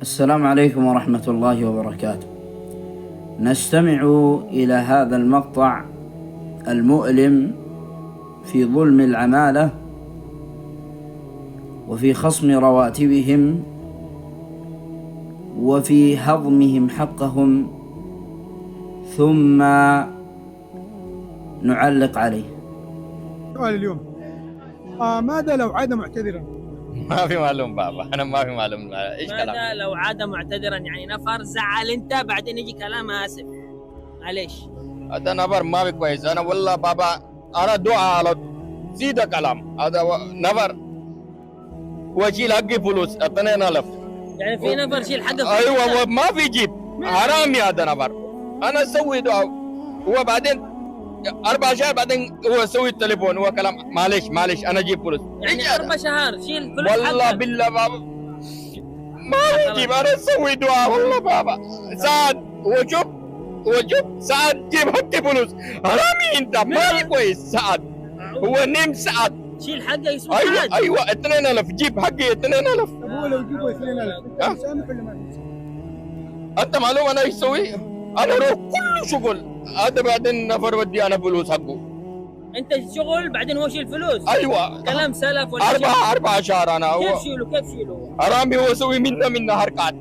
السلام عليكم ورحمة الله وبركاته. نستمع إلى هذا المقطع المؤلم في ظلم العمالة وفي خصم رواتبهم وفي هضمهم حقهم، ثم نعلق عليه. سؤال اليوم، ماذا لو عاد معتذرا؟ ما في معلوم بابا، انا ما في معلوم ايش كلام. ماذا لو عاد معتذرا؟ يعني نفر زعل انت بعدين يجي كلام اسف، معليش. هذا نفر ما في كويس. انا والله بابا انا دعاء على سيدا كلام. هذا نفر وشيل حقي فلوس 2000. يعني في نفر شيل حقك. ايوه ما في جيب، حرامي هذا نفر. انا اسوي دعاء هو بعدين 4 شهور بعدين هو يسوي التليفون هو كلام معلش انا اجيب فلوس. يعني 4 شهور شيل فلوس والله حقك. بالله بابا ما يجيب. انا اسوي دعاء والله بابا. سعد وشوف سعد جيب حقي فلوس. حرامي انت ما في كويس. سعد هو نيم سعد. شيل حقه اسمه ايوه سعد. ايوه 2000 جيب حقي 2000. هو لو جيبوا 2000 انت مسامح ولا ما مسامح؟ انت معلوم انا ايش اسوي؟ انا اروح كل شغل هذا بعدين نفر ودي انا فلوس حقه. انت شغل بعدين هو شيل فلوس. ايوه كلام سلف ولا 4 شهر انا كيف هو شيله؟ حرامي. هو يسوي منا حركات.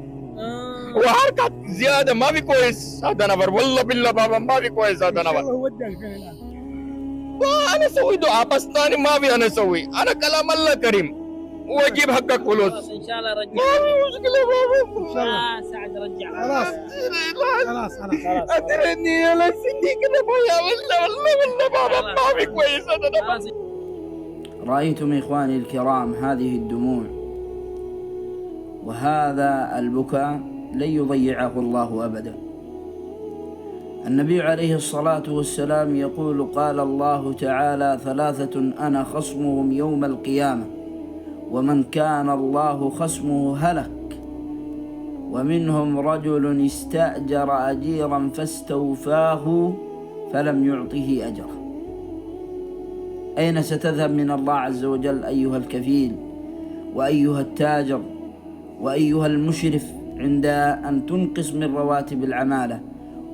هو حركات زياده ما في كويس. هذا نفر والله بالله بابا ما في كويس. هذا نفر هو ودى 2000 الان. انا اسوي دعاء بس ثاني ما في. انا اسوي انا كلام الله كريم واجيب حقك فلوس. خلاص ان شاء الله رجع. ما في مشكله بابا. ان شاء الله. سعد رجع. خلاص اترني يا لسني كده يا والله بابا ما في كويس. هذا نفر. رأيتم إخواني الكرام هذه الدموع وهذا البكاء لن يضيعه الله أبدا. النبي عليه الصلاة والسلام يقول: قال الله تعالى: 3 أنا خصمهم يوم القيامة، ومن كان الله خصمه هلك. ومنهم رجل استأجر أجيرا فاستوفاه فلم يعطه أجره. أين ستذهب من الله عز وجل أيها الكفيل وأيها التاجر وأيها المشرف عند أن تنقص من رواتب العمالة،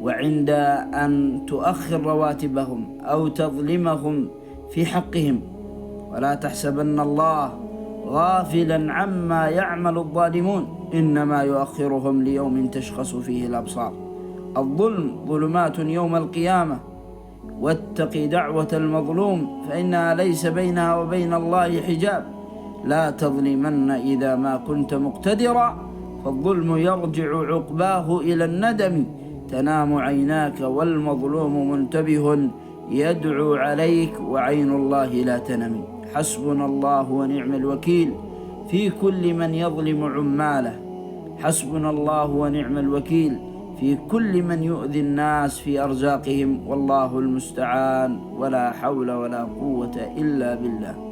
وعند أن تؤخر رواتبهم أو تظلمهم في حقهم؟ ولا تحسبن الله غافلا عما يعمل الظالمون، إنما يؤخرهم ليوم تشخص فيه الأبصار. الظلم ظلمات يوم القيامة، واتق دعوة المظلوم فإنها ليس بينها وبين الله حجاب. لا تظلمن إذا ما كنت مقتدرا، فالظلم يرجع عقباه إلى الندم. تنام عيناك والمظلوم منتبه، يدعو عليك وعين الله لا تنم. حسبنا الله ونعم الوكيل في كل من يظلم عماله. حسبنا الله ونعم الوكيل في كل من يؤذي الناس في أرزاقهم، والله المستعان، ولا حول ولا قوة إلا بالله.